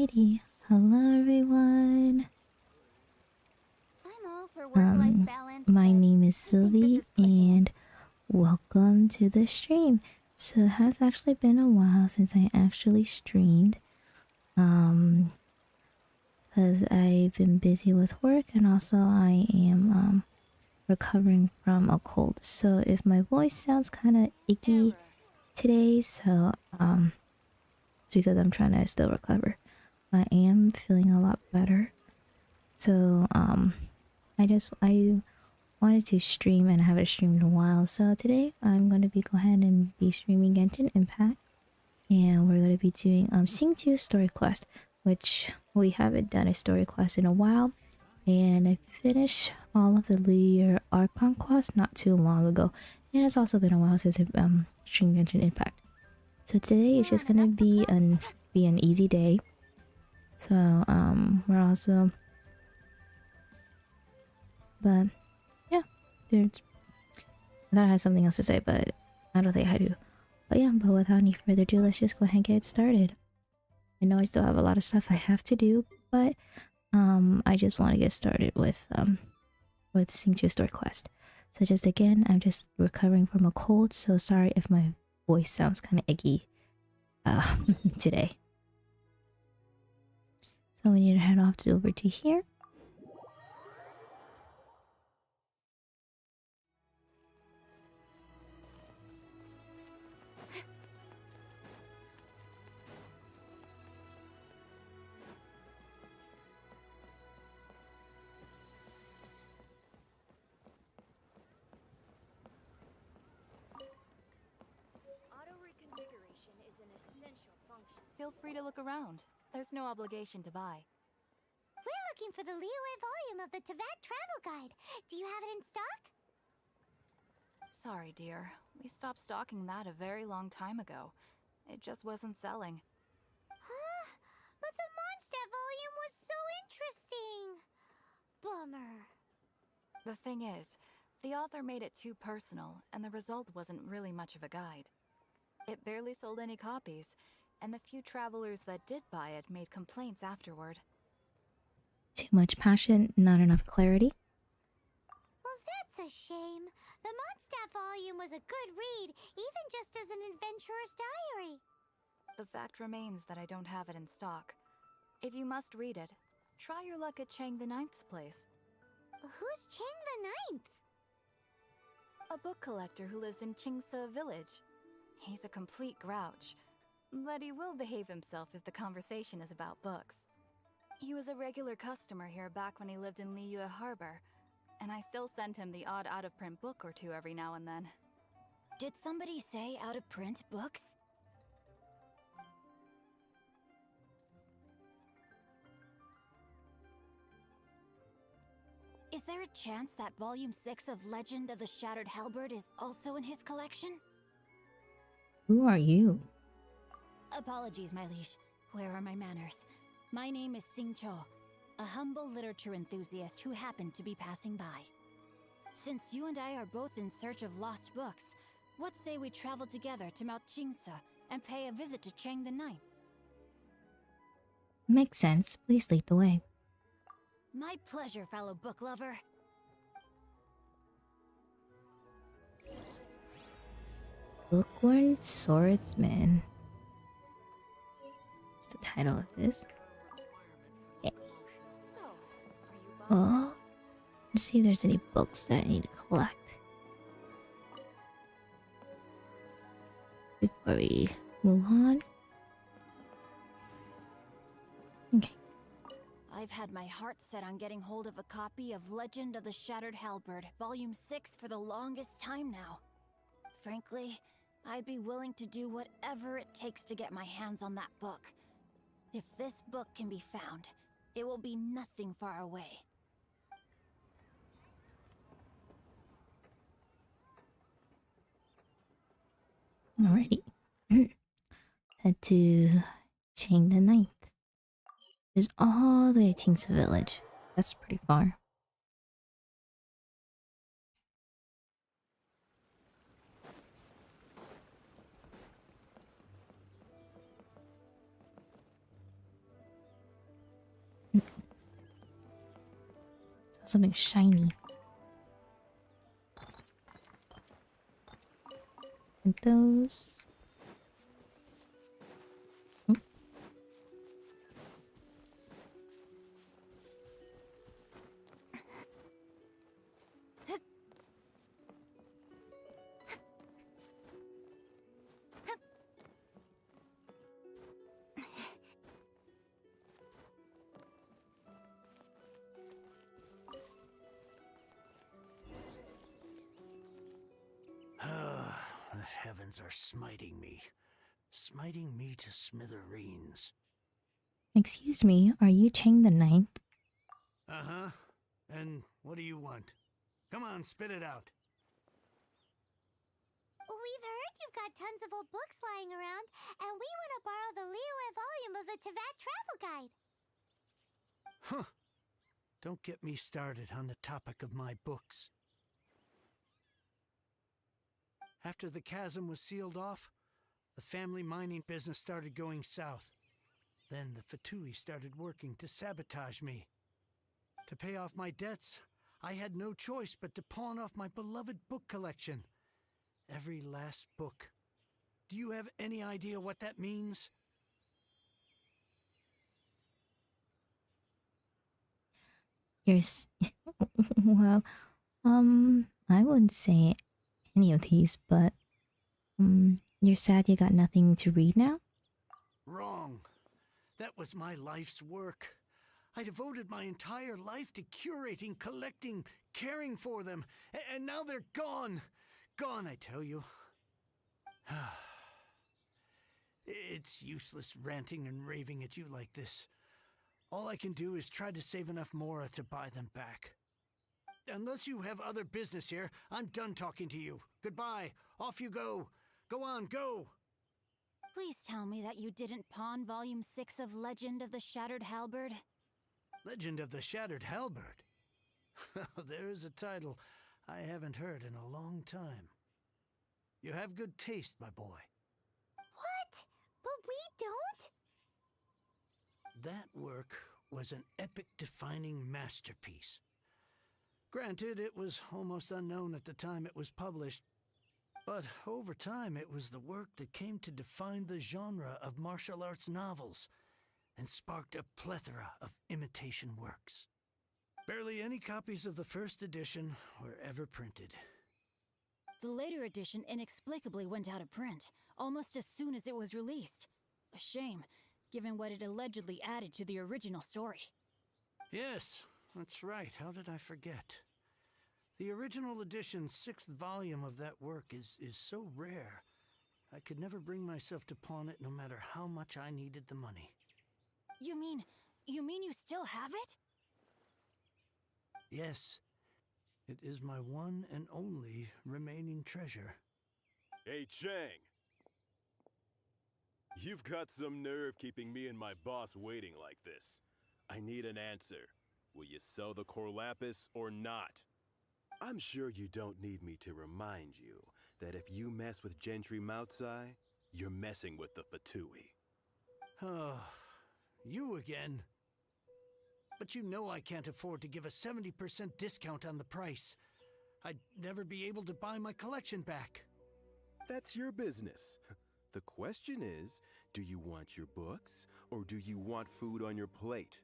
Alrighty. Hello everyone. I'm all for work-life balance, My but name is I think this Sylvie is pushing it. and welcome to the stream. So it has actually been a while since I actually streamed. Because I've been busy with work and also I am recovering from a cold. So if my voice sounds kind of icky Error. today, it's because I'm trying to still recover. I am feeling a lot better. So I wanted to stream and I haven't streamed in a while. So today I'm going to go ahead and be streaming Genshin Impact, and we're going to be doing Xingqiu story quest, which we haven't done a story quest in a while. And I finished all of the Lear Archon quest not too long ago, and it's also been a while since I've streamed Genshin Impact. So today is just gonna Enough book quests? be an easy day. So we're also, but yeah, there's, I thought I had something else to say, but I don't think I do. But yeah, but without any further ado, let's just go ahead and get started. I know I still have a lot of stuff I have to do, but I just want to get started with Xingqiu Story Quest. So just again, I'm just recovering from a cold, so sorry if my voice sounds kind of icky today. So we need to head off over to here. Auto reconfiguration is an essential function. Feel free to look around. There's no obligation to buy. We're looking for the Liyue volume of the Teyvat Travel Guide. Do you have it in stock? Sorry, dear. We stopped stocking that a very long time ago. It just wasn't selling. Huh? But the Mondstadt volume was so interesting. Bummer. The thing is, the author made it too personal, and the result wasn't really much of a guide. It barely sold any copies, and the few travelers that did buy it made complaints afterward. Too much passion, not enough clarity. Well, that's a shame. The Mondstadt volume was a good read, even just as an adventurer's diary. The fact remains that I don't have it in stock. If you must read it, try your luck at Chang the Ninth's place. Who's Chang the Ninth? A book collector who lives in Qingce village. He's a complete grouch, but he will behave himself if the conversation is about books. He was a regular customer here back when he lived in Liyue Harbor, and I still send him the odd out-of-print book or two every now and then. Did somebody say out-of-print books? Is there a chance that Volume 6 of Legend of the Shattered Halberd is also in his collection? Who are you? Apologies, my liege. Where are my manners? My name is Xingqiu, a humble literature enthusiast who happened to be passing by. Since you and I are both in search of lost books, what say we travel together to Mount Qingce and pay a visit to Chang the Ninth? Makes sense. Please lead the way. My pleasure, fellow book lover. Bookworm Swordsman. What's the title of this? Yeah. So, are you Oh, let's see if there's any books that I need to collect before we move on. Okay. I've had my heart set on getting hold of a copy of Legend of the Shattered Halberd, Volume 6 for the longest time now. Frankly, I'd be willing to do whatever it takes to get my hands on that book. If this book can be found, it will be nothing far away. Alrighty. Head to Chang the Ninth. There's all the way to Qingce village. That's pretty far. Something shiny. And those. Hmm? The heavens are smiting me. Smiting me to smithereens. Excuse me, are you Chang the Ninth? Uh-huh. And what do you want? Come on, spit it out. We've heard you've got tons of old books lying around, and we want to borrow the Liyue volume of the Tevat Travel Guide. Huh. Don't get me started on the topic of my books. After the chasm was sealed off, the family mining business started going south. Then the Fatui started working to sabotage me. To pay off my debts, I had no choice but to pawn off my beloved book collection. Every last book. Do you have any idea what that means? Well, I wouldn't say any of these, but you're sad you got nothing to read now? Wrong. That was my life's work. I devoted my entire life to curating, collecting, caring for them, and now they're gone. Gone, I tell you. It's useless ranting and raving at you like this. All I can do is try to save enough Mora to buy them back. Unless you have other business here, I'm done talking to you. Goodbye. Off you go. Go on, go. Please tell me that you didn't pawn Volume 6 of Legend of the Shattered Halberd. Legend of the Shattered Halberd. There's a title I haven't heard in a long time. You have good taste, my boy. What? But we don't? That work was an epic-defining masterpiece. Granted, it was almost unknown at the time it was published, but over time it was the work that came to define the genre of martial arts novels and sparked a plethora of imitation works. Barely any copies of the first edition were ever printed. The later edition inexplicably went out of print, almost as soon as it was released. A shame, given what it allegedly added to the original story. Yes, that's right. How did I forget? The original edition's 6th volume of that work is so rare, I could never bring myself to pawn it no matter how much I needed the money. You mean you still have it? Yes, it is my one and only remaining treasure. Hey, Chang! You've got some nerve keeping me and my boss waiting like this. I need an answer. Will you sell the Corlapis or not? I'm sure you don't need me to remind you that if you mess with Gentry Moutsai, you're messing with the Fatui. Oh, you again. But you know I can't afford to give a 70% discount on the price. I'd never be able to buy my collection back. That's your business. The question is, do you want your books, or do you want food on your plate?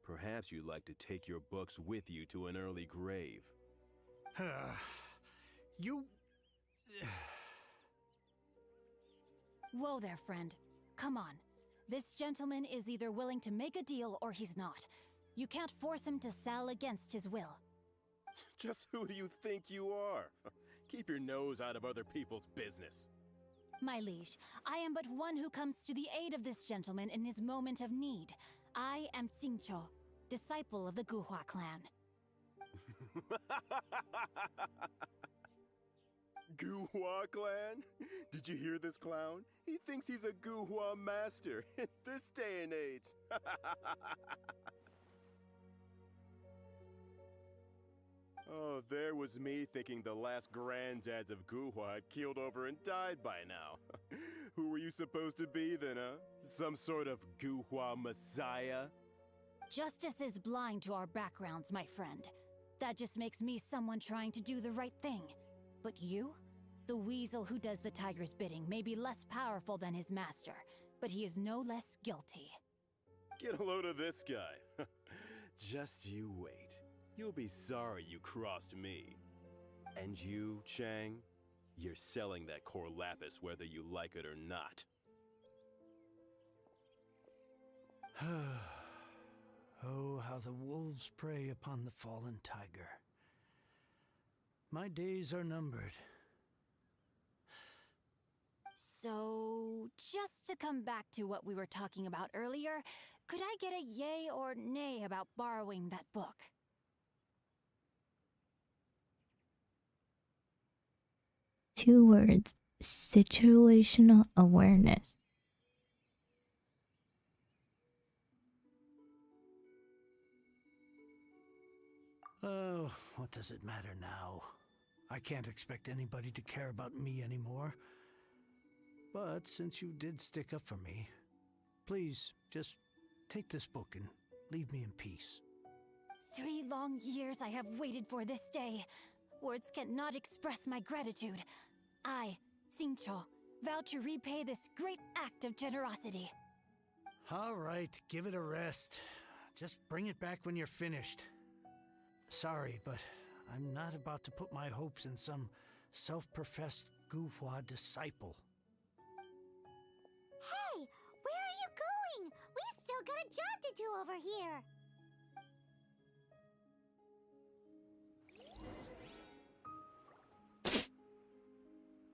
Perhaps you'd like to take your books with you to an early grave. You... Whoa there, friend. Come on. This gentleman is either willing to make a deal or he's not. You can't force him to sell against his will. Just who do you think you are? Keep your nose out of other people's business. My liege, I am but one who comes to the aid of this gentleman in his moment of need. I am Xingqiu, disciple of the Guhua clan. Guhua clan? Did you hear this clown? He thinks he's a Guhua master in this day and age. Oh, there was me thinking the last granddads of Guhua had keeled over and died by now. Who were you supposed to be then, huh? Some sort of Guhua messiah? Justice is blind to our backgrounds, my friend. That just makes me someone trying to do the right thing. But you? The weasel who does the tiger's bidding may be less powerful than his master, but he is no less guilty. Get a load of this guy. Just you wait. You'll be sorry you crossed me. And you, Chang? You're selling that core lapis whether you like it or not. Oh, how the wolves prey upon the fallen tiger. My days are numbered. So, just to come back to what we were talking about earlier, could I get a yay or nay about borrowing that book? Two words: situational awareness. Oh, what does it matter now? I can't expect anybody to care about me anymore. But since you did stick up for me, please just take this book and leave me in peace. 3 long years I have waited for this day. Words cannot express my gratitude. I, Xingqiu, vow to repay this great act of generosity. All right, give it a rest. Just bring it back when you're finished. Sorry, but I'm not about to put my hopes in some self-professed Guhua disciple. Hey, where are you going? We've still got a job to do over here.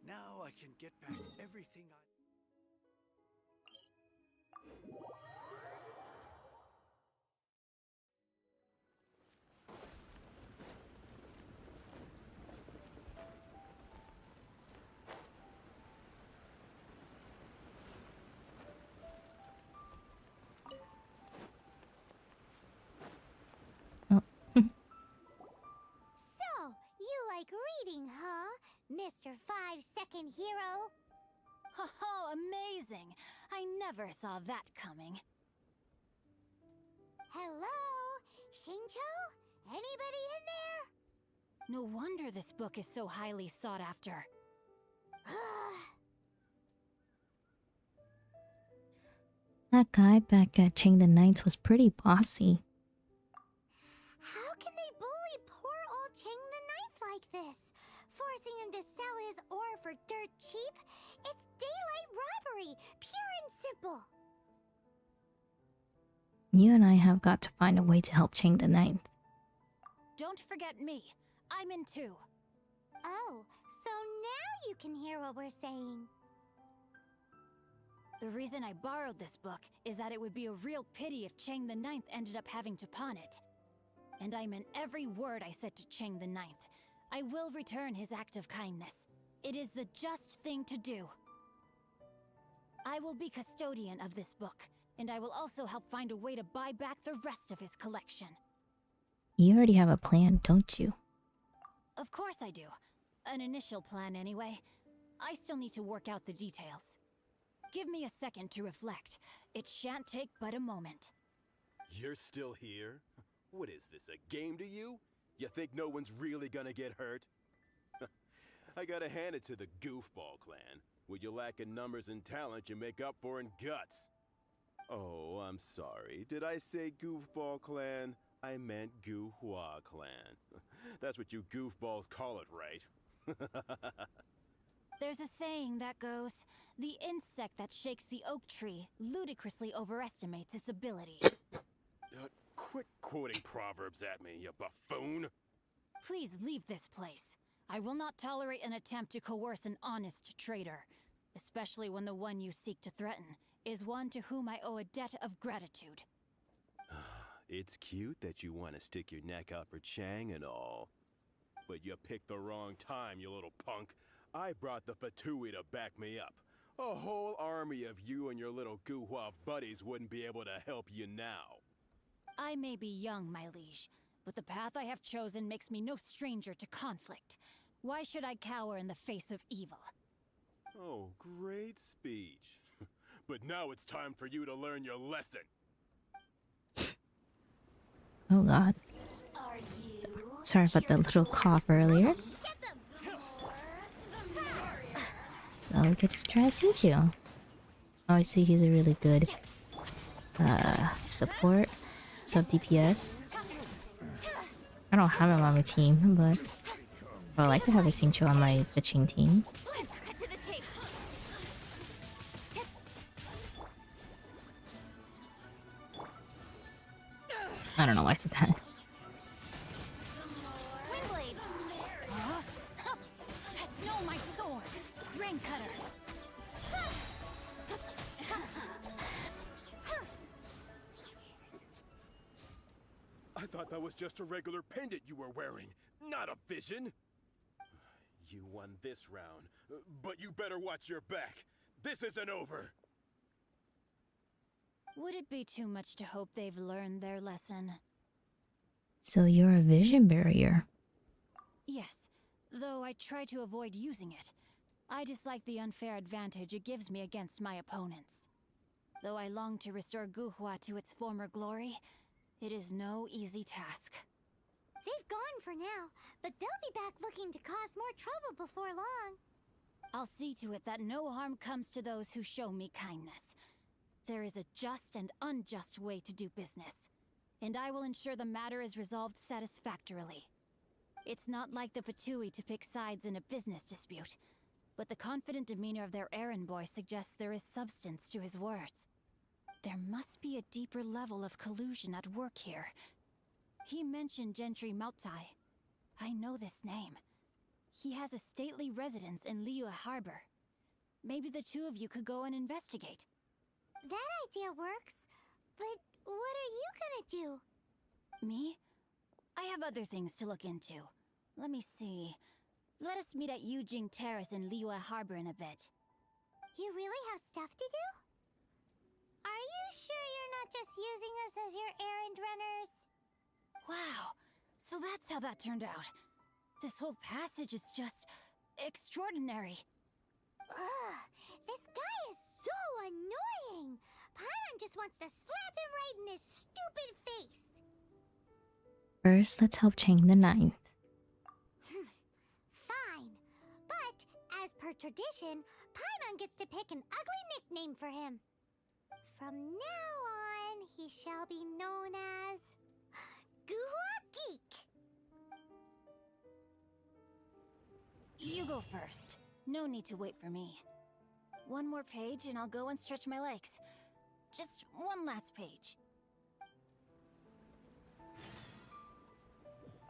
Now I can get back everything I... Oh. So, you like reading, huh, Mr. 5-second hero? Oh, amazing! I never saw that coming. Hello? Xingqiu? Anybody in there? No wonder this book is so highly sought after. That guy back at Chang the Ninth was pretty bossy. How can they bully poor old Chang the Ninth like this? Forcing him to sell his ore for dirt cheap? It's daylight robbery, pure and simple. You and I have got to find a way to help Chang the Ninth. Don't forget me. I'm in too. Oh, so now you can hear what we're saying. The reason I borrowed this book is that it would be a real pity if Chang the Ninth ended up having to pawn it. And I meant every word I said to Chang the Ninth. I will return his act of kindness. It is the just thing to do. I will be custodian of this book, and I will also help find a way to buy back the rest of his collection. You already have a plan, don't you? Of course I do. An initial plan anyway. I still need to work out the details. Give me a second to reflect. It shan't take but a moment. You're still here? What is this, a game to you? You think no one's really gonna get hurt? I gotta hand it to the Goofball clan. What you lack in numbers and talent, you make up for in guts. Oh, I'm sorry. Did I say Goofball clan? I meant Guhua clan. That's what you goofballs call it, right? There's a saying that goes, the insect that shakes the oak tree ludicrously overestimates its ability. Quit quoting proverbs at me, you buffoon! Please leave this place. I will not tolerate an attempt to coerce an honest trader, especially when the one you seek to threaten is one to whom I owe a debt of gratitude. It's cute that you want to stick your neck out for Chang and all. But you picked the wrong time, you little punk. I brought the Fatui to back me up. A whole army of you and your little Guhua buddies wouldn't be able to help you now. I may be young, my liege, but the path I have chosen makes me no stranger to conflict. Why should I cower in the face of evil? Oh, great speech. But now it's time for you to learn your lesson. Oh god. Are you Sorry about that little cough earlier. So we get to try Xingqiu. Obviously, he's a really good support, sub DPS. I don't have him on my team, but I would like to have a Xingqiu on my pitching team. I don't know why I did that. No, my sword! Rain cutter! I thought that was just a regular pendant you were wearing, not a vision. You won this round, but you better watch your back. This isn't over. Would it be too much to hope they've learned their lesson? So you're a vision barrier. Yes, though I try to avoid using it. I dislike the unfair advantage it gives me against my opponents. Though I long to restore Guhua to its former glory, it is no easy task. They've gone for now, but they'll be back looking to cause more trouble before long. I'll see to it that no harm comes to those who show me kindness. There is a just and unjust way to do business, and I will ensure the matter is resolved satisfactorily. It's not like the Fatui to pick sides in a business dispute, but the confident demeanor of their errand boy suggests there is substance to his words. There must be a deeper level of collusion at work here. He mentioned Gentry Maotai. I know this name. He has a stately residence in Liyue Harbor. Maybe the two of you could go and investigate. That idea works, but what are you gonna do? Me? I have other things to look into. Let me see. Let us meet at Yujing Terrace in Liyue Harbor in a bit. You really have stuff to do? Are you sure you're not just using us as your errand runners? Wow, so that's how that turned out. This whole passage is just extraordinary. Ugh, this guy is so annoying! Paimon just wants to slap him right in his stupid face! First, let's help Chang the Ninth. Fine, but as per tradition, Paimon gets to pick an ugly nickname for him. From now on, he shall be known as Guhua Geek. You go first. No need to wait for me. One more page and I'll go and stretch my legs. Just one last page.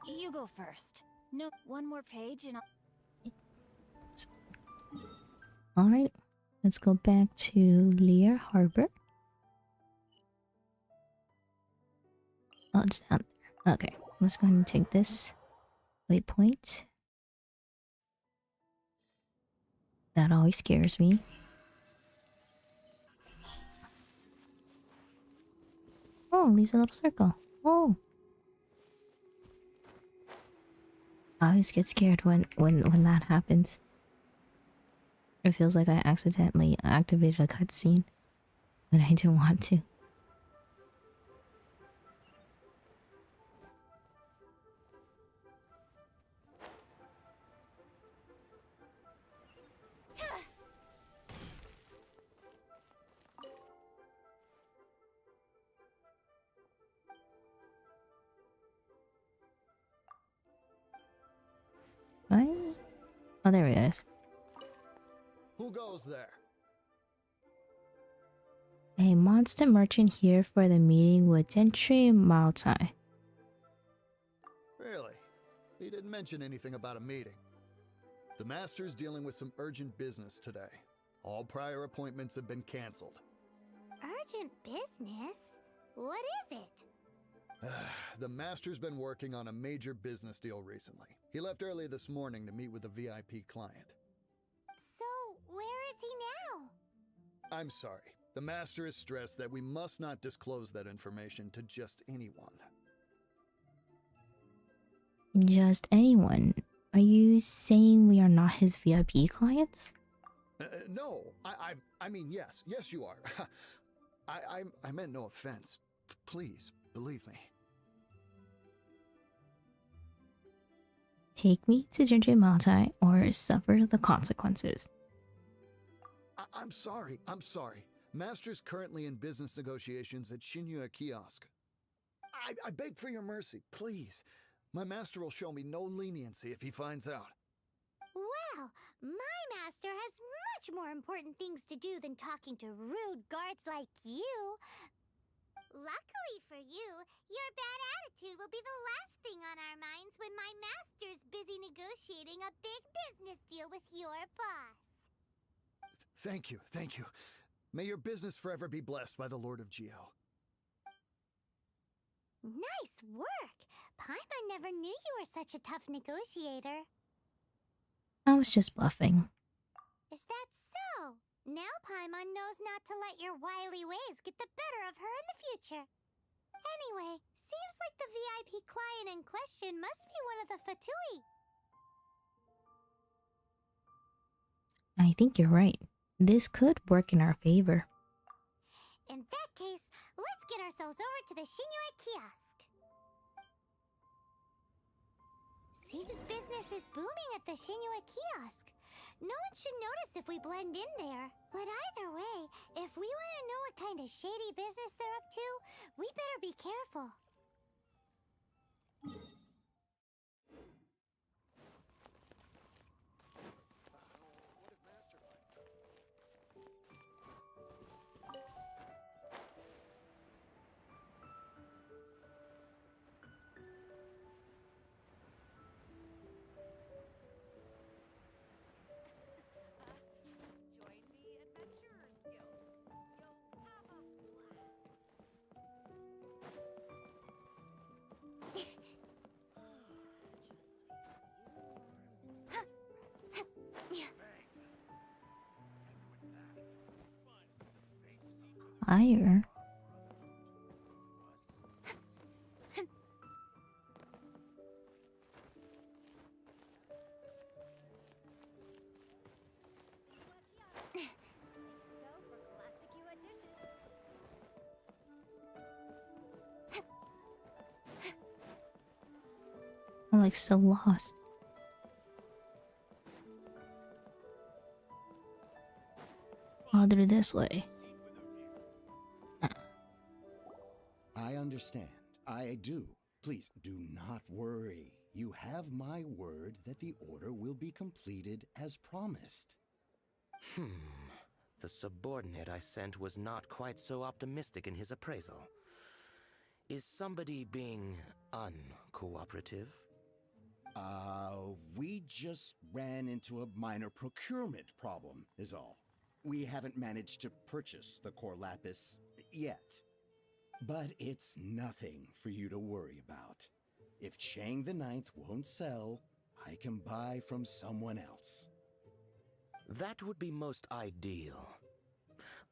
You go first. No, one more page and I'll... Alright, let's go back to Liyue Harbor. Oh, it's down there. Okay, let's go ahead and take this waypoint. That always scares me. Oh, leaves a little circle. Oh. I always get scared when that happens. It feels like I accidentally activated a cutscene when I didn't want to. What? Oh, there he is. Who goes there? A monster merchant here for the meeting with Gentry Maotai. Really? He didn't mention anything about a meeting. The Master's dealing with some urgent business today. All prior appointments have been canceled. Urgent business? What is it? The Master's been working on a major business deal recently. He left early this morning to meet with a VIP client. So, where is he now? I'm sorry. The Master is stressed that we must not disclose that information to just anyone. Just anyone. Are you saying we are not his VIP clients? No, I mean, yes. Yes, you are. I meant no offense. Please, believe me. take me to Jinjin Maotai or suffer the consequences. I'm sorry. Master's currently in business negotiations at Xingqiu Kiosk. I beg for your mercy, please. My master will show me no leniency if he finds out. Well, my master has much more important things to do than talking to rude guards like you. Luckily for you, your bad attitude will be the last thing on our minds when my master's busy negotiating a big business deal with your boss. Thank you. May your business forever be blessed by the Lord of Geo. Nice work! Paimon never knew you were such a tough negotiator. I was just bluffing. Is that so? Now Paimon knows not to let your wily ways get the better of her in the future. Anyway, seems like the VIP client in question must be one of the Fatui. I think you're right. This could work in our favor. In that case, let's get ourselves over to the Xingqiu Kiosk. Seems business is booming at the Xingqiu Kiosk. No one should notice if we blend in there. But either way, if we want to know what kind of shady business they're up to, we better be careful. Higher. I'm like so lost. Farther this way. I understand. I do. Please do not worry. You have my word that the order will be completed as promised. The subordinate I sent was not quite so optimistic in his appraisal. Is somebody being uncooperative? We just ran into a minor procurement problem, is all. We haven't managed to purchase the core lapis yet. But it's nothing for you to worry about. If Chang the Ninth won't sell, I can buy from someone else. That would be most ideal.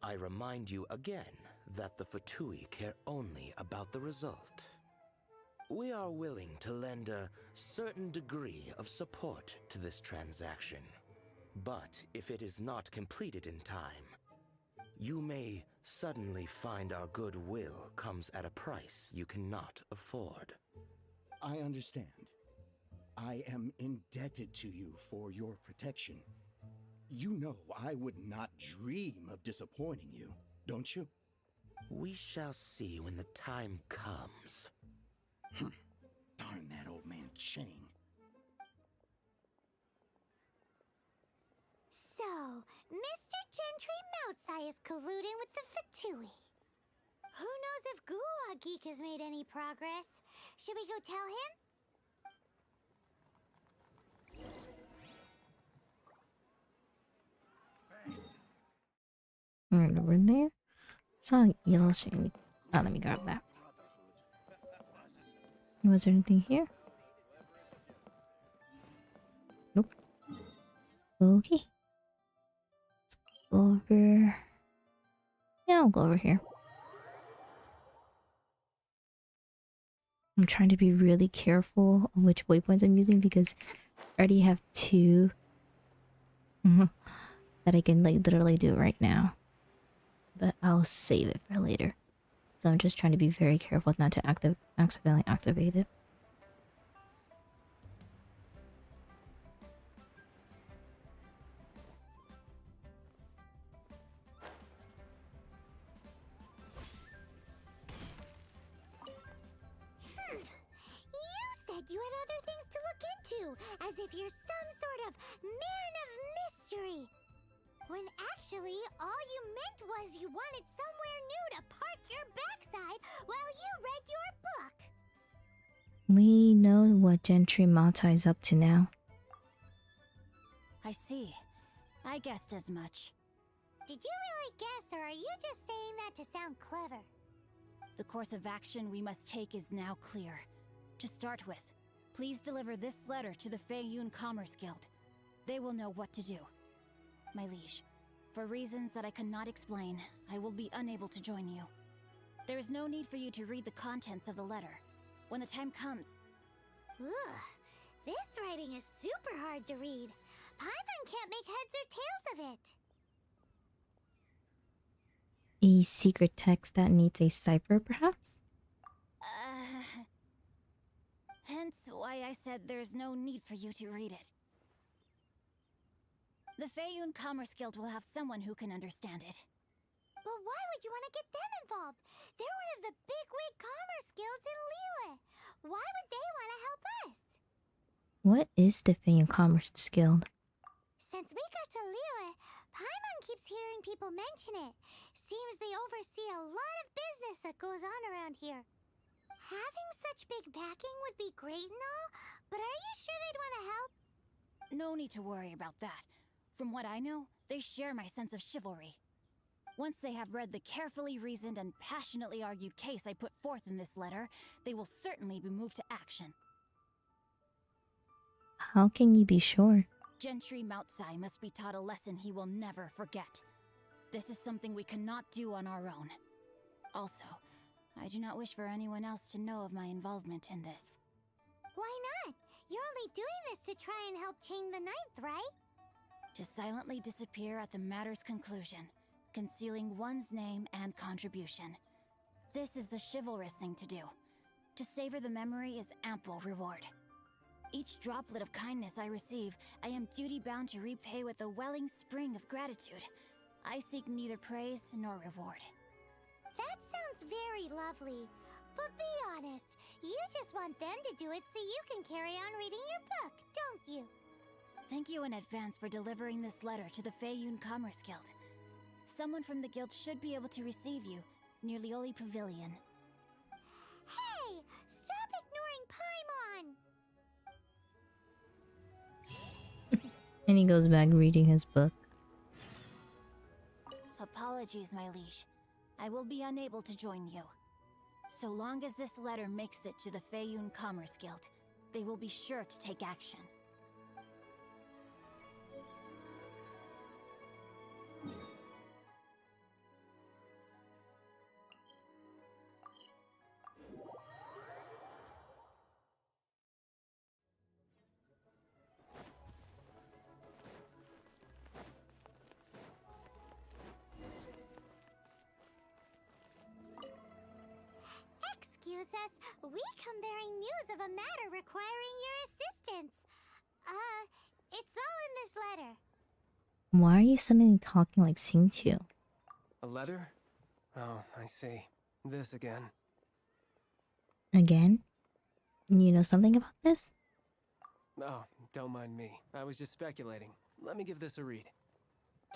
I remind you again that the Fatui care only about the result. We are willing to lend a certain degree of support to this transaction. But if it is not completed in time, you may suddenly find our goodwill comes at a price you cannot afford. I understand. I am indebted to you for your protection. You know I would not dream of disappointing you, don't you? We shall see when the time comes. Darn that old man Chang. So, Mr. Gentry Moutsai is colluding with the Fatui. Who knows if Gua Geek has made any progress? Should we go tell him? Over there. Saw a yellow shiny. Oh, let me grab that. Was there anything here? Nope. Okay. Let's go over. Yeah, I'll go over here. I'm trying to be really careful on which waypoints I'm using because I already have two that I can like literally do right now. But I'll save it for later. So I'm just trying to be very careful not to accidentally activate it. you had other things to look into, as if you're some sort of man of mystery. When actually, all you meant was you wanted somewhere new to park your backside while you read your book. We know what Gentry Mata is up to now. I see. I guessed as much. Did you really guess, or are you just saying that to sound clever? The course of action we must take is now clear. To start with, please deliver this letter to the Feiyun Commerce Guild. They will know what to do. My liege, for reasons that I cannot explain, I will be unable to join you. There is no need for you to read the contents of the letter. When the time comes... Ugh, this writing is super hard to read. Paimon can't make heads or tails of it. A secret text that needs a cipher, perhaps? Hence why I said there's no need for you to read it. The Feiyun Commerce Guild will have someone who can understand it. But why would you want to get them involved? They're one of the bigwig commerce guilds in Liyue. Why would they want to help us? What is the Feiyun Commerce Guild? Since we got to Liyue, Paimon keeps hearing people mention it. Seems they oversee a lot of business that goes on around here. Having such big backing would be great and all, but are you sure they'd want to help? No need to worry about that. From what I know, they share my sense of chivalry. Once they have read the carefully reasoned and passionately argued case I put forth in this letter, they will certainly be moved to action. How can you be sure? Gentry Moutsai must be taught a lesson he will never forget. This is something we cannot do on our own. Also, I do not wish for anyone else to know of my involvement in this. Why not? You're only doing this to try and help Chang the Ninth, right? To silently disappear at the matter's conclusion, concealing one's name and contribution. This is the chivalrous thing to do. To savor the memory is ample reward. Each droplet of kindness I receive, I am duty-bound to repay with a welling spring of gratitude. I seek neither praise nor reward. That sounds very lovely. But be honest, you just want them to do it so you can carry on reading your book, don't you? Thank you in advance for delivering this letter to the Feiyun Commerce Guild. Someone from the guild should be able to receive you near Lioli Pavilion. Hey! Stop ignoring Paimon! And he goes back reading his book. Apologies, my liege. I will be unable to join you. So long as this letter makes it to the Feiyun Commerce Guild, they will be sure to take action. Excuse us, we come bearing news of a matter requiring your assistance. It's all in this letter. Why are you suddenly talking like Xingqiu? A letter? Oh, I see. This again. Again? You know something about this? Oh, don't mind me. I was just speculating. Let me give this a read.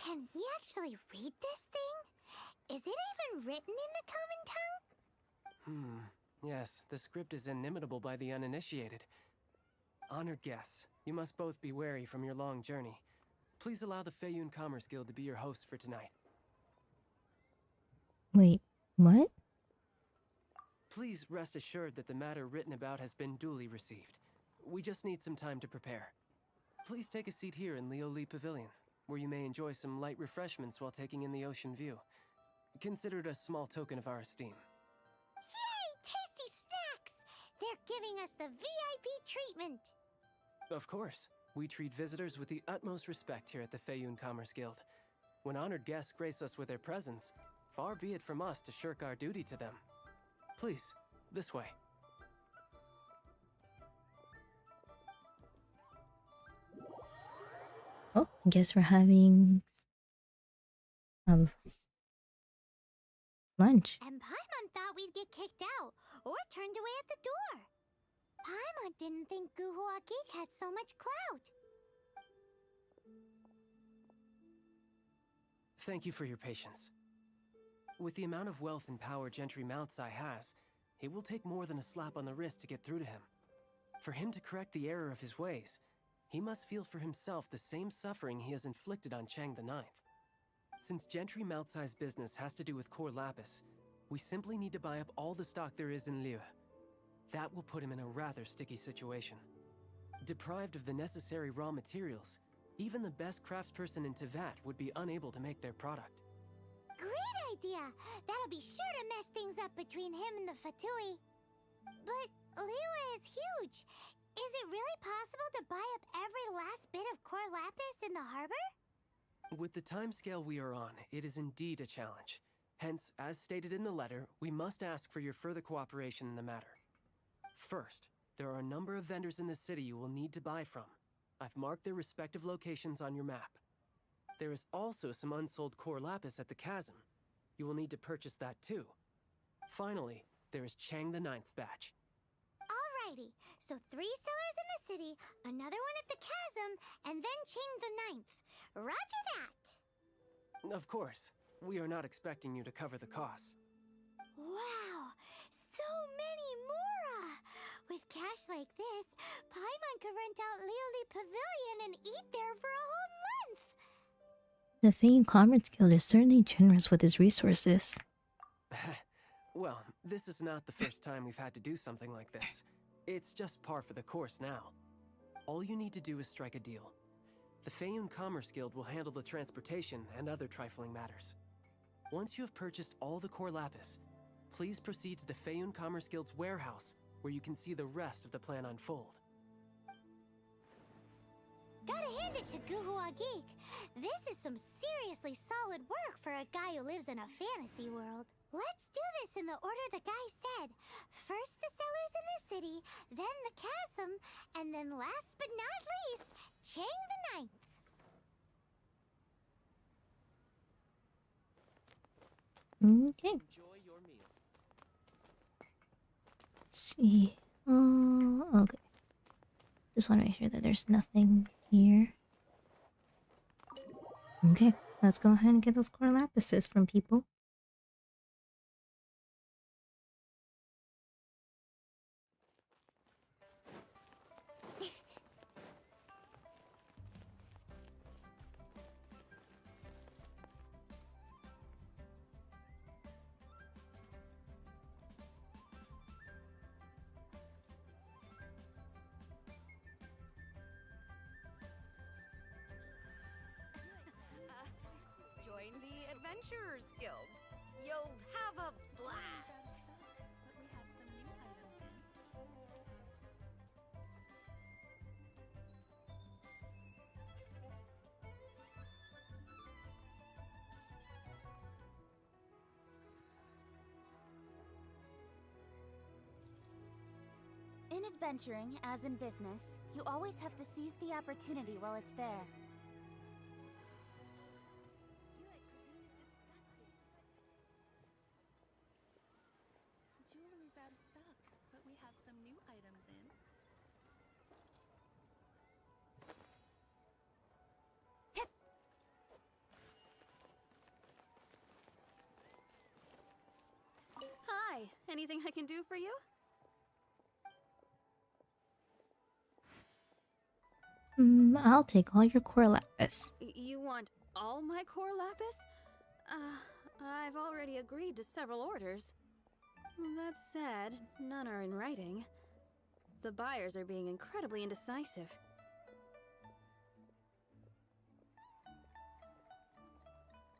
Can he actually read this thing? Is it even written in the common tongue? Yes, the script is inimitable by the uninitiated. Honored guests, you must both be wary from your long journey. Please allow the Feiyun Commerce Guild to be your host for tonight. Wait, what? Please rest assured that the matter written about has been duly received. We just need some time to prepare. Please take a seat here in Lioli Pavilion, where you may enjoy some light refreshments while taking in the ocean view. Consider it a small token of our esteem. Yay! Tasty snacks! They're giving us the VIP treatment. Of course. We treat visitors with the utmost respect here at the Feiyun Commerce Guild. When honored guests grace us with their presence, far be it from us to shirk our duty to them. Please, this way. Oh, I guess we're having lunch. And Paimon thought we'd get kicked out or turned away at the door. Paimon didn't think Guhua Geek had so much clout. Thank you for your patience. With the amount of wealth and power Gentry Moutsai has, it will take more than a slap on the wrist to get through to him. For him to correct the error of his ways, he must feel for himself the same suffering he has inflicted on Chang the Ninth. Since Gentry Moutsai's business has to do with core lapis, we simply need to buy up all the stock there is in Liyue. That will put him in a rather sticky situation. Deprived of the necessary raw materials, even the best craftsperson in Tevat would be unable to make their product. Great idea! That'll be sure to mess things up between him and the Fatui. But Liyue is huge. Is it really possible to buy up every last bit of core lapis in the harbor? With the timescale we are on, it is indeed a challenge. Hence, as stated in the letter, we must ask for your further cooperation in the matter. First, there are a number of vendors in the city you will need to buy from. I've marked their respective locations on your map. There is also some unsold core lapis at the chasm. You will need to purchase that too. Finally, there is Chang the Ninth's batch. Alrighty, so 3 sellers in the city, another one at the chasm, and then Chang the Ninth. Roger that! Of course, we are not expecting you to cover the costs. Wow, so many Mora! With cash like this, Paimon could rent out Lioli Pavilion and eat there for a whole month! The Fey Commerce Guild is certainly generous with its resources. Well, this is not the first time we've had to do something like this. It's just par for the course now. All you need to do is strike a deal. The Feiyun Commerce Guild will handle the transportation and other trifling matters. Once you have purchased all the core lapis, please proceed to the Feiyun Commerce Guild's warehouse, where you can see the rest of the plan unfold. Gotta hand it to Guhua Geek. This is some seriously solid work for a guy who lives in a fantasy world. Let's do this in the order the guy said. First the sellers in the city, then the chasm, and then last but not least, Chang the Ninth. Okay. Enjoy your meal. Let's see. Okay. Just want to make sure that there's nothing here. Okay, let's go ahead and get those core lapises from people. Join the Adventurers Guild. You'll have a blast. But we have some new items in. In adventuring, as in business, you always have to seize the opportunity while it's there. Jewelry's out of stock, but we have some new items in. Hi, anything I can do for you? I'll take all your core lapis. You want all my core lapis? I've already agreed to several orders. That said, none are in writing. The buyers are being incredibly indecisive.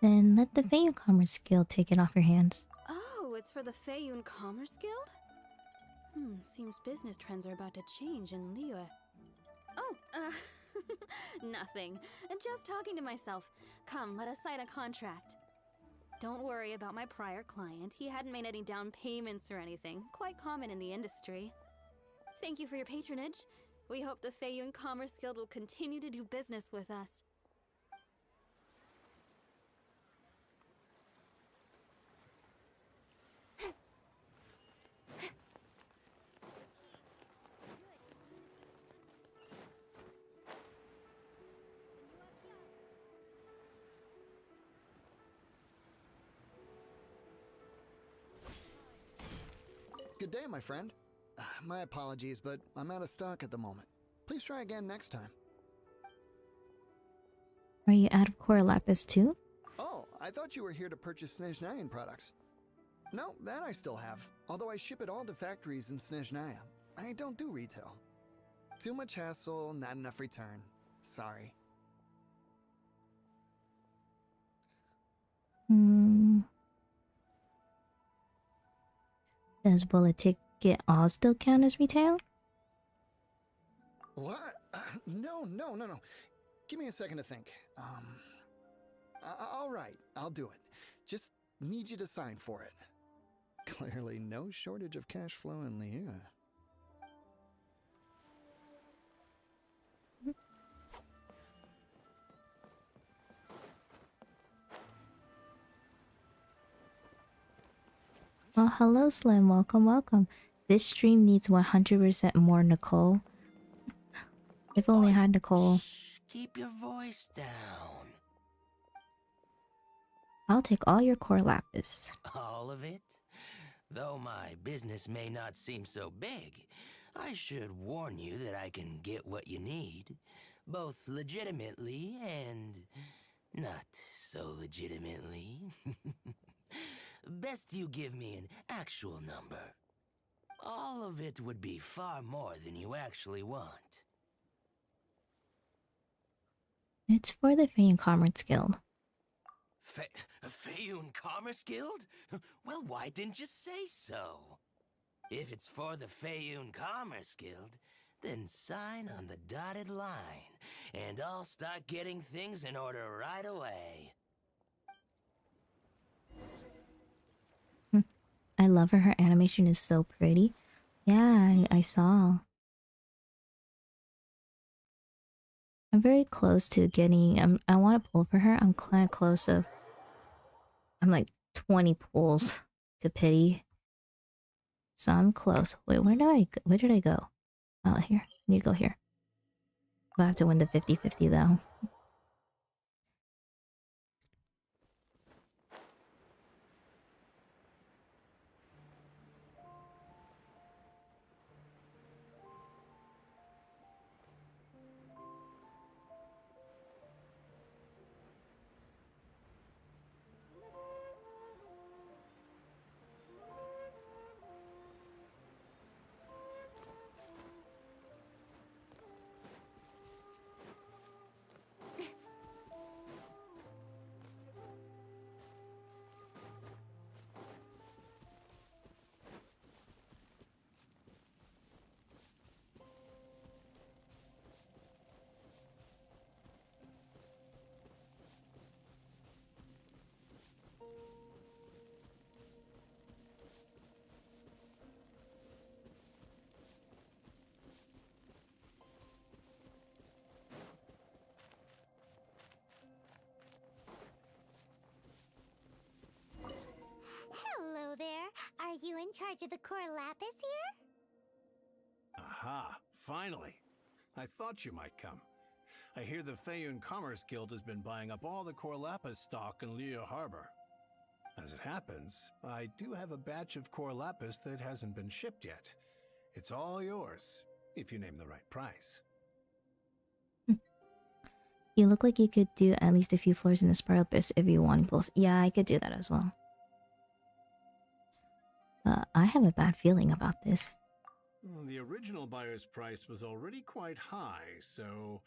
Then let the Fey Commerce Guild take it off your hands. Oh, it's for the Feiyun Commerce Guild? Seems business trends are about to change in Liyue. Oh, nothing. Just talking to myself. Come, let us sign a contract. Don't worry about my prior client. He hadn't made any down payments or anything. Quite common in the industry. Thank you for your patronage. We hope the Feiyun Commerce Guild will continue to do business with us. Good day, my friend. My apologies, but I'm out of stock at the moment. Please try again next time. Are you out of core lapis too? Oh, I thought you were here to purchase Snezhnayan products. No, that I still have, although I ship it all to factories in Snezhnaya. I don't do retail. Too much hassle, not enough return. Sorry. Does bullet ticket all still count as retail? What? No. Give me a second to think. All right, I'll do it. Just need you to sign for it. Clearly no shortage of cash flow in Liyue. Oh, hello, Slim. Welcome. This stream needs 100% more Nicole. If only I had Nicole. Shh, keep your voice down. I'll take all your core lapis. All of it? Though my business may not seem so big, I should warn you that I can get what you need, both legitimately and not so legitimately. Best you give me an actual number. All of it would be far more than you actually want. It's for the Fey'n Commerce Guild. Feyun Commerce Guild? Well, why didn't you say so? If it's for the Feyun Commerce Guild, then sign on the dotted line, and I'll start getting things in order right away. I love her. Her animation is so pretty. Yeah, I saw. I'm very close to getting... I want to pull for her. I'm kind of close of... I'm like 20 pulls to pity. So I'm close. Wait, where did I go? Oh, here. I need to go here. I have to win the 50-50 though. Hello there. Are you in charge of the core lapis here? Aha, finally. I thought you might come. I hear the Feyun Commerce Guild has been buying up all the core lapis stock in Liyue Harbor. As it happens, I do have a batch of core lapis that hasn't been shipped yet. It's all yours, if you name the right price. You look like you could do at least a few floors in the Spiral Abyss if you want pulls. Yeah, I could do that as well. I have a bad feeling about this. The original buyer's price was already quite high, so...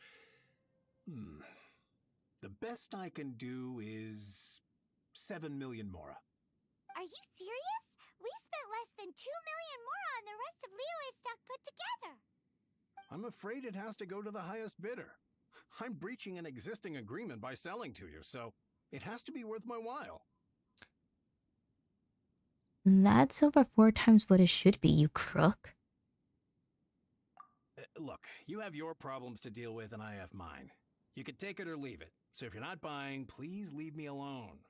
The best I can do is... 7 million mora. Are you serious? We spent less than 2 million more on the rest of Liyue's stock put together. I'm afraid it has to go to the highest bidder. I'm breaching an existing agreement by selling to you, so it has to be worth my while. That's over 4 times what it should be, you crook. Look, you have your problems to deal with and I have mine. You can take it or leave it. So if you're not buying, please leave me alone.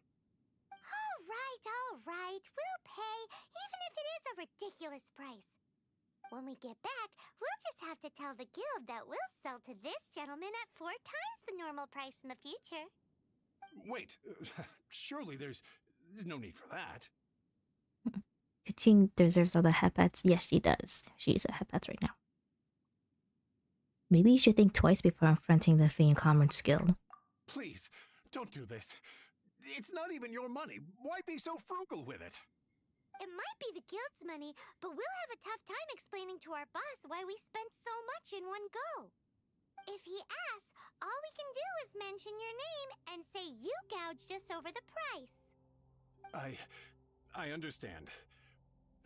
All right. We'll pay, even if it is a ridiculous price. When we get back, we'll just have to tell the guild that we'll sell to this gentleman at 4 times the normal price in the future. Wait, surely there's no need for that. Kuching deserves all the hepats. Yes, she does. She's a hepats right now. Maybe you should think twice before confronting the Fame Commerce Guild. Please, don't do this. It's not even your money. Why be so frugal with it? It might be the guild's money, but we'll have a tough time explaining to our boss why we spent so much in one go. If he asks, all we can do is mention your name and say you gouged us over the price. I understand.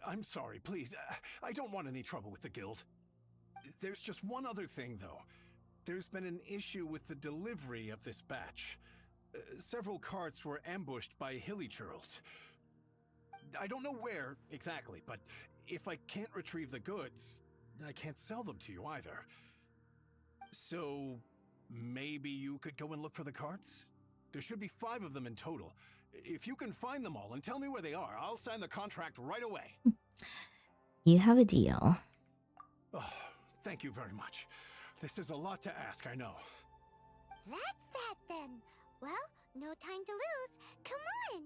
I'm sorry, please. I don't want any trouble with the guild. There's just one other thing, though. There's been an issue with the delivery of this batch. Several carts were ambushed by hilly churls. I don't know where exactly, but if I can't retrieve the goods, I can't sell them to you either. So maybe you could go and look for the carts? There should be 5 of them in total. If you can find them all and tell me where they are, I'll sign the contract right away. You have a deal. Oh, thank you very much. This is a lot to ask, I know. That's that then. Well, no time to lose. Come on!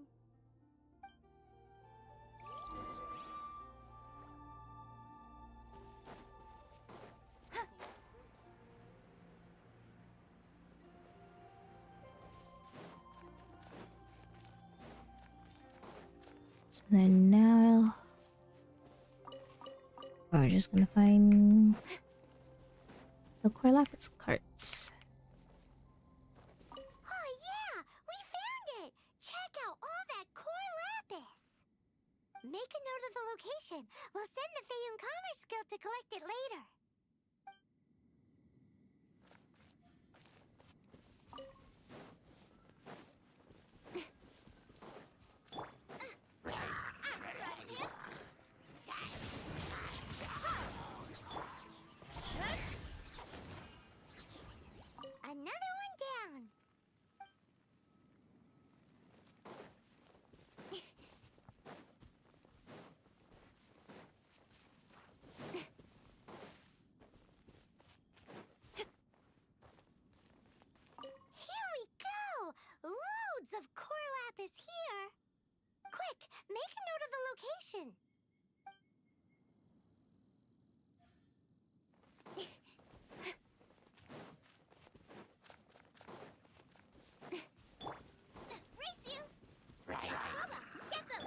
So then now we're just gonna find the Corlapis carts. Oh yeah! We found it! Check out all that core lapis! Make a note of the location. We'll send the Feyun Commerce Guild to collect it later. Another one down. Here we go! Loads of core lapis here. Quick, make a note of the location. Race you! Bubba, get them!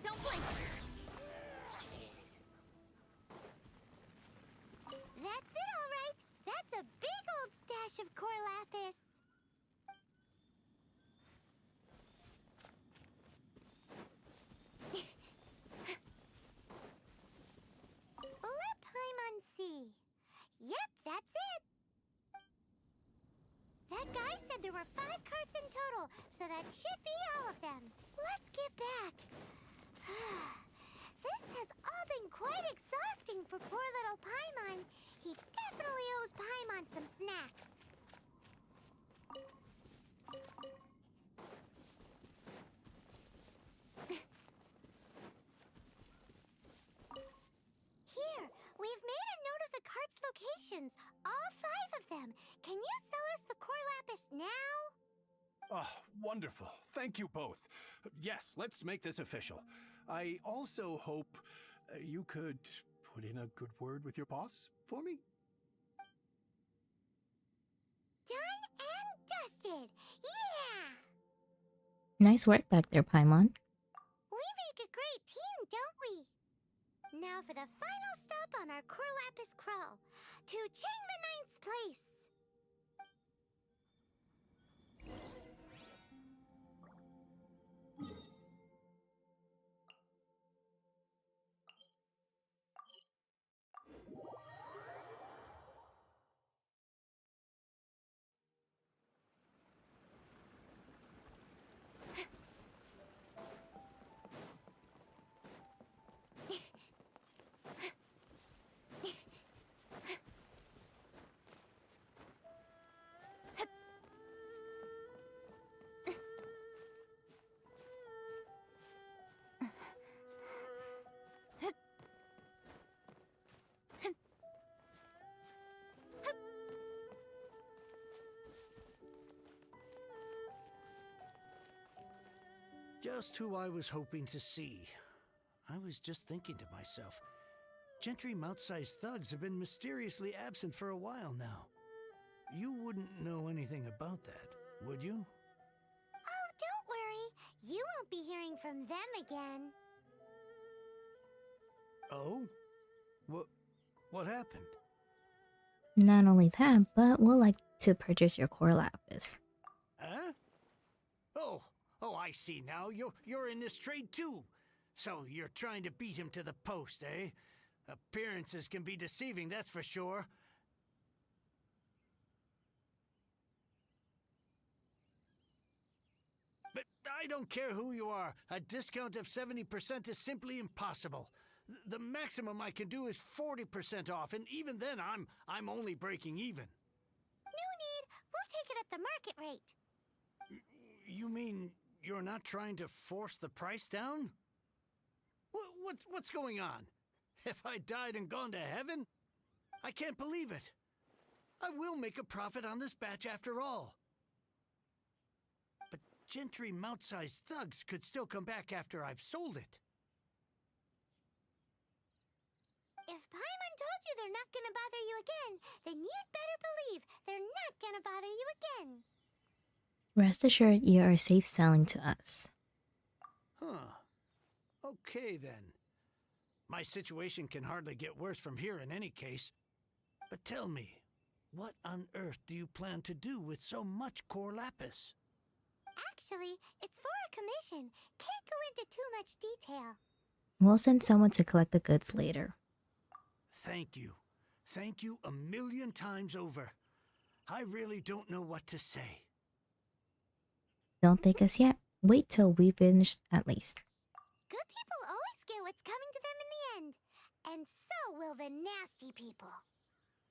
Don't blink! That's it, all right. That's a big old stash of core lapis. Let Paimon see. Yep, that's it. That guy said there were 5 carts in total, so that should be all of them. Let's get back. This has all been quite exhausting for poor little Paimon. He definitely owes Paimon some snacks. Here, we've made a note of the cart's locations. All 5 of them. Can you sell us the core lapis now? Oh, wonderful. Thank you both. Yes, let's make this official. I also hope you could put in a good word with your boss for me. Done and dusted. Yeah! Nice work back there, Paimon. We make a great team, don't we? Now for the final stop on our core lapis crawl. To Chang the Ninth's place. Just who I was hoping to see. I was just thinking to myself, Gentry mouth-sized thugs have been mysteriously absent for a while now. You wouldn't know anything about that, would you? Oh, don't worry. You won't be hearing from them again. Oh? What happened? Not only that, but we'll like to purchase your core lapis. Huh? Oh, I see now. You're in this trade too. So you're trying to beat him to the post, eh? Appearances can be deceiving, that's for sure. But I don't care who you are. A discount of 70% is simply impossible. The maximum I can do is 40% off, and even then I'm only breaking even. No need. We'll take it at the market rate. You mean you're not trying to force the price down? What's going on? Have I died and gone to heaven? I can't believe it. I will make a profit on this batch after all. But Gentry mouth-sized thugs could still come back after I've sold it. If Paimon told you they're not gonna bother you again, then you'd better believe they're not gonna bother you again. Rest assured, you are safe selling to us. Huh. Okay then. My situation can hardly get worse from here in any case. But tell me, what on earth do you plan to do with so much core lapis? Actually, it's for a commission. Can't go into too much detail. We'll send someone to collect the goods later. Thank you. Thank you a million times over. I really don't know what to say. Don't thank us yet. Wait till we finish at least. Good people always get what's coming to them in the end. And so will the nasty people.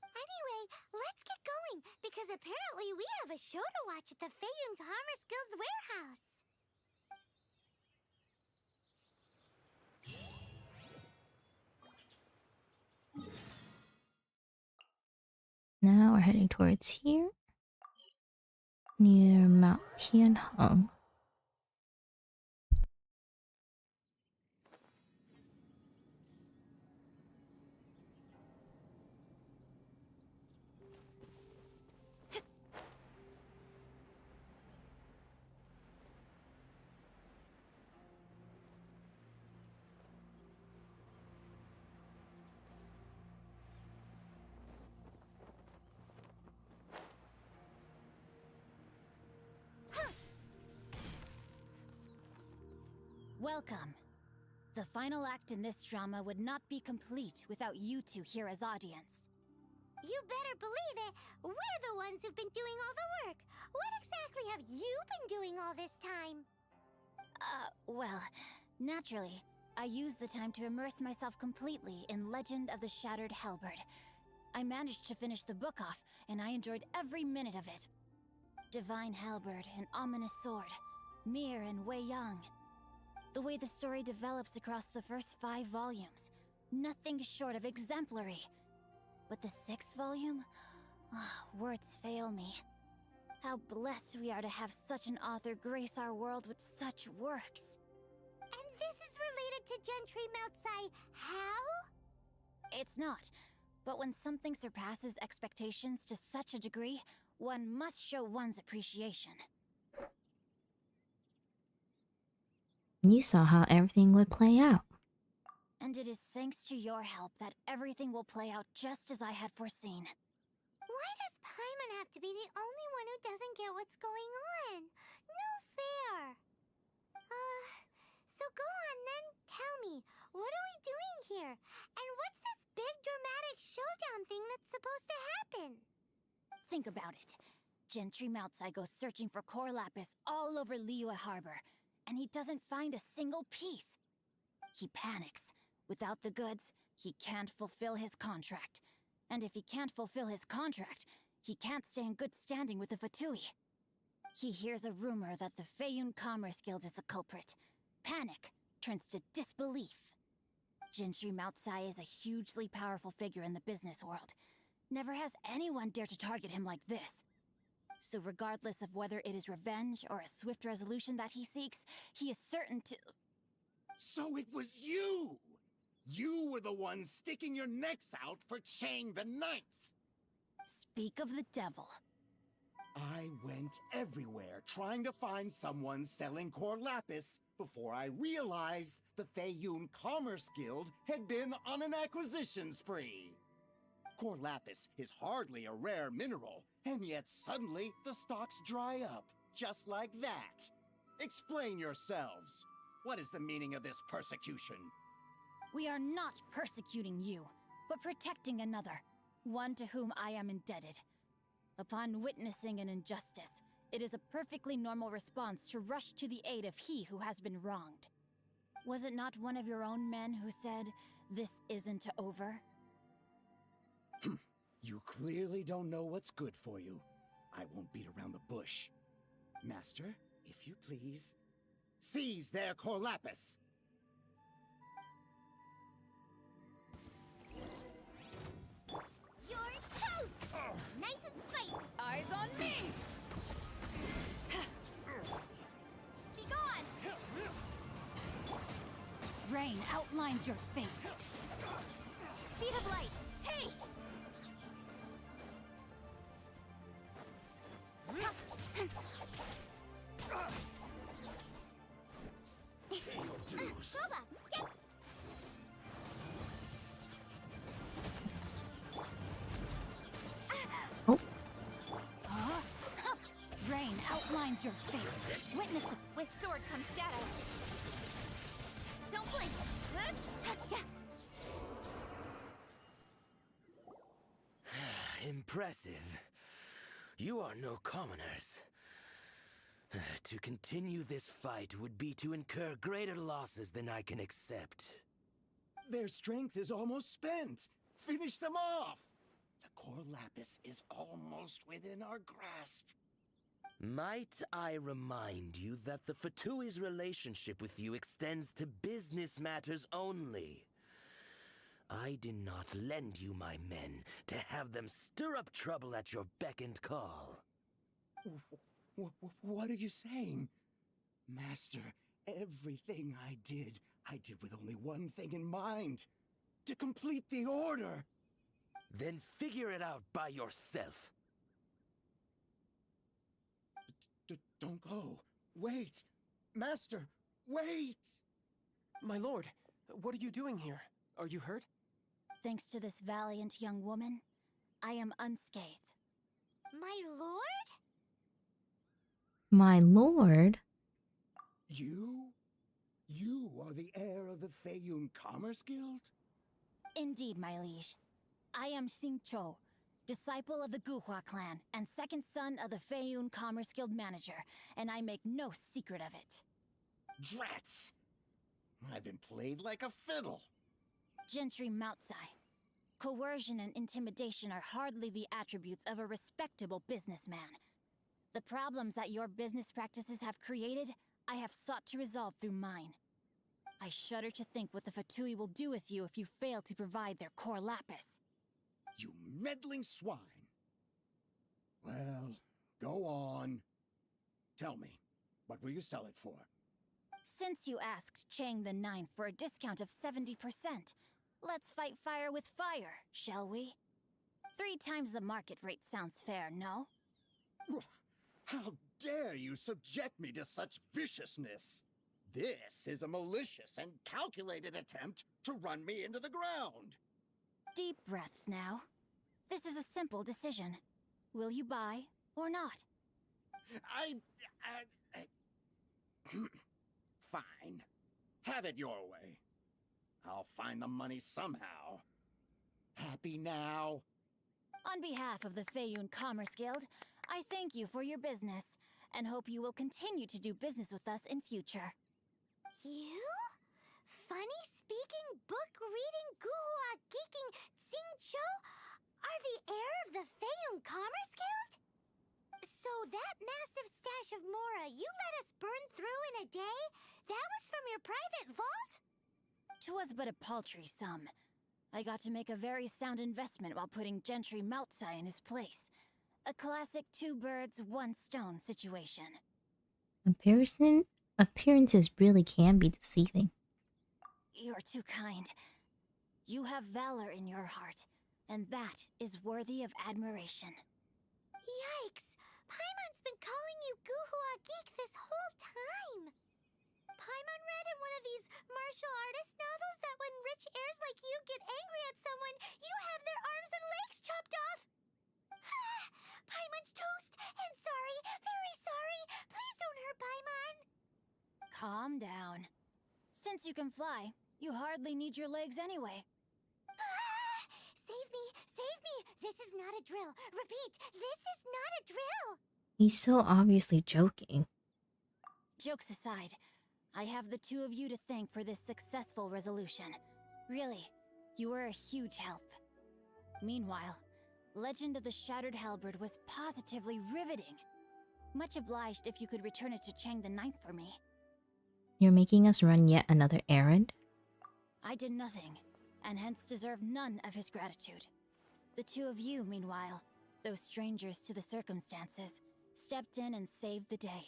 Anyway, let's get going, because apparently we have a show to watch at the Feiyun Commerce Guild's warehouse. Now we're heading towards here. Near Mount Tianheng. Welcome. The final act in this drama would not be complete without you two here as audience. You better believe it. We're the ones who've been doing all the work. What exactly have you been doing all this time? Well, naturally, I used the time to immerse myself completely in Legend of the Shattered Halberd. I managed to finish the book off, and I enjoyed every minute of it. Divine Halberd, an ominous sword, Mir and Wei Yang. The way the story develops across the first 5 volumes, nothing short of exemplary. But the 6th volume? Words fail me. How blessed we are to have such an author grace our world with such works. And this is related to Gentry Moutsai how? It's not. But when something surpasses expectations to such a degree, one must show one's appreciation. You saw how everything would play out. And it is thanks to your help that everything will play out just as I had foreseen. Why does Paimon have to be the only one who doesn't get what's going on? No fair. So go on then, tell me, what are we doing here? And what's this big dramatic showdown thing that's supposed to happen? Think about it. Gentry Moutsai goes searching for core lapis all over Liyue Harbor, and he doesn't find a single piece. He panics. Without the goods, he can't fulfill his contract. And if he can't fulfill his contract, he can't stay in good standing with the Fatui. He hears a rumor that the Feiyun Commerce Guild is the culprit. Panic turns to disbelief. Gentry Moutsai is a hugely powerful figure in the business world. Never has anyone dared to target him like this. So regardless of whether it is revenge or a swift resolution that he seeks, he is certain to... So it was you! You were the one sticking your necks out for Chang the Ninth! Speak of the devil. I went everywhere trying to find someone selling core lapis before I realized the Feiyun Commerce Guild had been on an acquisition spree. Core lapis is hardly a rare mineral, and yet suddenly the stocks dry up, just like that. Explain yourselves. What is the meaning of this persecution? We are not persecuting you, but protecting another, one to whom I am indebted. Upon witnessing an injustice, it is a perfectly normal response to rush to the aid of he who has been wronged. Was it not one of your own men who said, "This isn't over"? You clearly don't know what's good for you. I won't beat around the bush. Master, if you please, seize their core lapis! You're toast! Nice and spicy! Eyes on me! Be gone! Rain outlines your fate. Speed of light! Hey! Boba, get... Oh, Rain outlines your fate. Witness the... With sword comes shadow. Don't blink. Impressive. You are no commoners. To continue this fight would be to incur greater losses than I can accept. Their strength is almost spent. Finish them off! The core lapis is almost within our grasp. Might I remind you that the Fatui's relationship with you extends to business matters only? I did not lend you my men to have them stir up trouble at your beck and call. What are you saying? Master, everything I did with only one thing in mind. To complete the order. Then figure it out by yourself. Don't go. Wait. Master, wait! My lord, what are you doing here? Are you hurt? Thanks to this valiant young woman, I am unscathed. My lord? my lord. You are the heir of the Feiyun Commerce Guild? Indeed, my liege. I am Xingqiu, disciple of the Guhua clan and second son of the Feiyun Commerce Guild manager, and I make no secret of it. Drats! I've been played like a fiddle. Gentry Moutsai. Coercion and intimidation are hardly the attributes of a respectable businessman. The problems that your business practices have created, I have sought to resolve through mine. I shudder to think what the Fatui will do with you if you fail to provide their core lapis. You meddling swine. Well, go on. Tell me, what will you sell it for? Since you asked Chang the Ninth for a discount of 70%, let's fight fire with fire, shall we? 3 times the market rate sounds fair, no? How dare you subject me to such viciousness? This is a malicious and calculated attempt to run me into the ground. Deep breaths now. This is a simple decision. Will you buy or not? Fine. Have it your way. I'll find the money somehow. Happy now? On behalf of the Feiyun Commerce Guild, I thank you for your business, and hope you will continue to do business with us in future. You? Funny-speaking, book-reading, guhua geeking Xingqiu are the heir of the Feiyun Commerce Guild? So that massive stash of Mora you let us burn through in a day, that was from your private vault? 'Twas but a paltry sum. I got to make a very sound investment while putting Gentry Moutsai in his place. A classic two birds, one stone situation. Appearances really can be deceiving. You're too kind. You have valor in your heart, and that is worthy of admiration. Yikes! Paimon's been calling you Guhua Geek this whole time! Paimon read in one of these martial artist novels that when rich heirs like you get angry at someone, you have their arms and legs chopped off! Paimon's toast! And sorry, very sorry! Please don't hurt Paimon! Calm down. Since you can fly, you hardly need your legs anyway. Save me! Save me! This is not a drill! Repeat, this is not a drill! He's so obviously joking. Jokes aside, I have the two of you to thank for this successful resolution. Really, you were a huge help. Meanwhile, Legend of the Shattered Halberd was positively riveting. Much obliged if you could return it to Chang the Ninth for me. You're making us run yet another errand? I did nothing, and hence deserve none of his gratitude. The two of you, meanwhile, though strangers to the circumstances, stepped in and saved the day.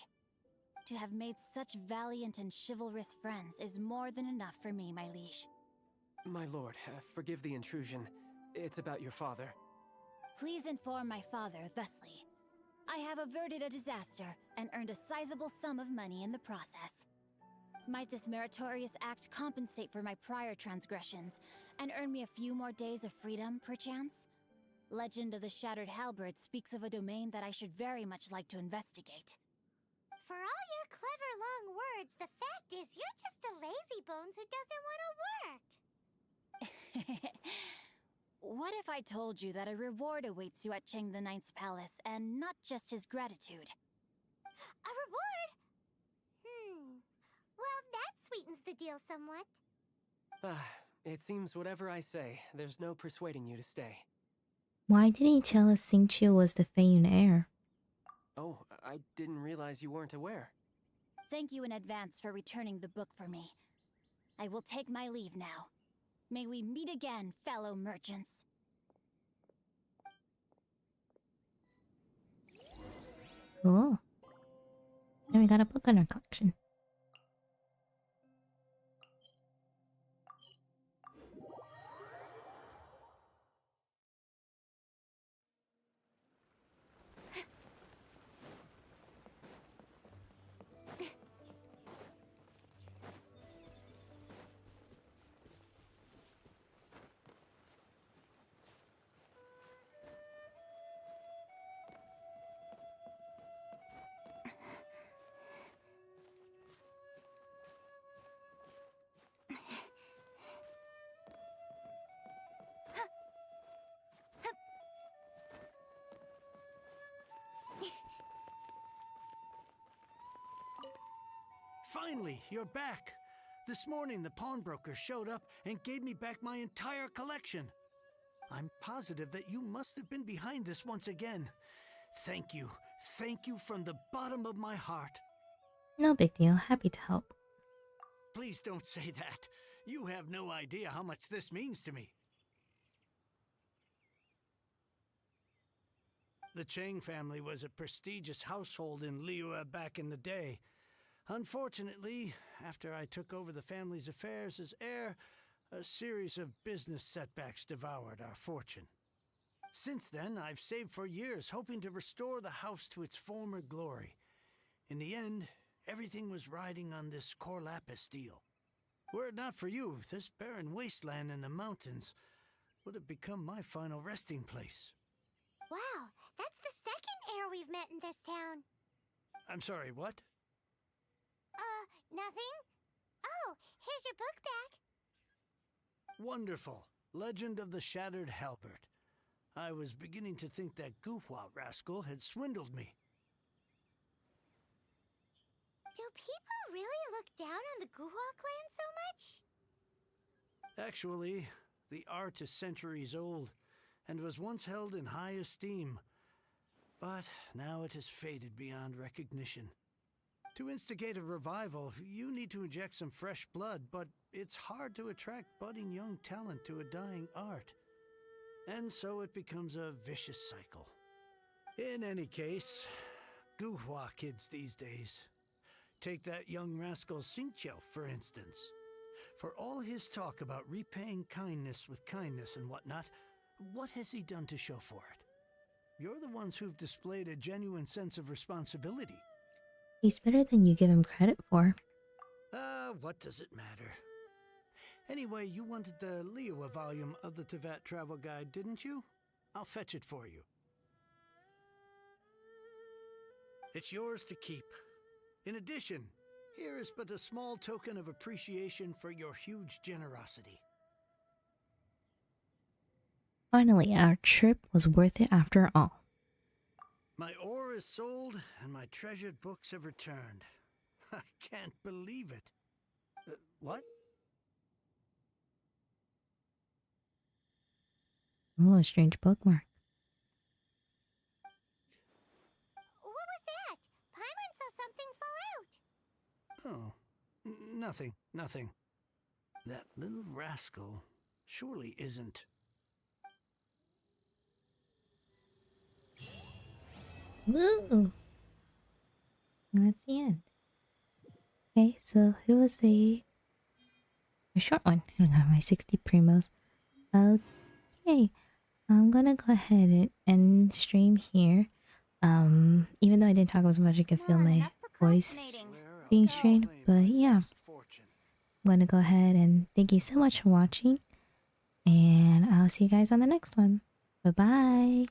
To have made such valiant and chivalrous friends is more than enough for me, my liege. My lord, forgive the intrusion. It's about your father. Please inform my father thusly. I have averted a disaster and earned a sizable sum of money in the process. Might this meritorious act compensate for my prior transgressions and earn me a few more days of freedom, perchance? Legend of the Shattered Halberd speaks of a domain that I should very much like to investigate. For all your clever long words, the fact is you're just a lazy bones who doesn't want to work. What if I told you that a reward awaits you at Chang the Ninth's palace, and not just his gratitude? A reward? Well, that sweetens the deal somewhat. It seems whatever I say, there's no persuading you to stay. Why didn't he tell us Xingqiu was the Feiyun heir? Oh, I didn't realize you weren't aware. Thank you in advance for returning the book for me. I will take my leave now. May we meet again, fellow merchants. Cool. And we got a book in our collection. Finally, you're back. This morning, the pawnbroker showed up and gave me back my entire collection. I'm positive that you must have been behind this once again. Thank you. Thank you from the bottom of my heart. No big deal. Happy to help. Please don't say that. You have no idea how much this means to me. The Chang family was a prestigious household in Liyue back in the day. Unfortunately, after I took over the family's affairs as heir, a series of business setbacks devoured our fortune. Since then, I've saved for years, hoping to restore the house to its former glory. In the end, everything was riding on this Corlapis deal. Were it not for you, this barren wasteland in the mountains would have become my final resting place. Wow, that's the second heir we've met in this town. I'm sorry, what? Nothing? Oh, here's your book back. Wonderful. Legend of the Shattered Halberd. I was beginning to think that Guhua rascal had swindled me. Do people really look down on the Guhua clan so much? Actually, the art is centuries old, and was once held in high esteem. But now it has faded beyond recognition. To instigate a revival, you need to inject some fresh blood, but it's hard to attract budding young talent to a dying art. And so it becomes a vicious cycle. In any case, Guhua kids these days. Take that young rascal Xingqiu, for instance. For all his talk about repaying kindness with kindness and whatnot, what has he done to show for it? You're the ones who've displayed a genuine sense of responsibility. He's better than you give him credit for. What does it matter? Anyway, you wanted the Liyue volume of the Tevat Travel Guide, didn't you? I'll fetch it for you. It's yours to keep. In addition, here is but a small token of appreciation for your huge generosity. Finally, our trip was worth it after all. My ore is sold, and my treasured books have returned. I can't believe it. What? Oh, a strange bookmark. What was that? Paimon saw something fall out. Oh, nothing. That little rascal surely isn't. Woo! That's the end. Okay, so it was a short one. I got my 60 primos. Okay, I'm gonna go ahead and end stream here. Even though I didn't talk as much, I could feel my voice being strained. But yeah, I'm gonna go ahead and thank you so much for watching. And I'll see you guys on the next one. Bye bye.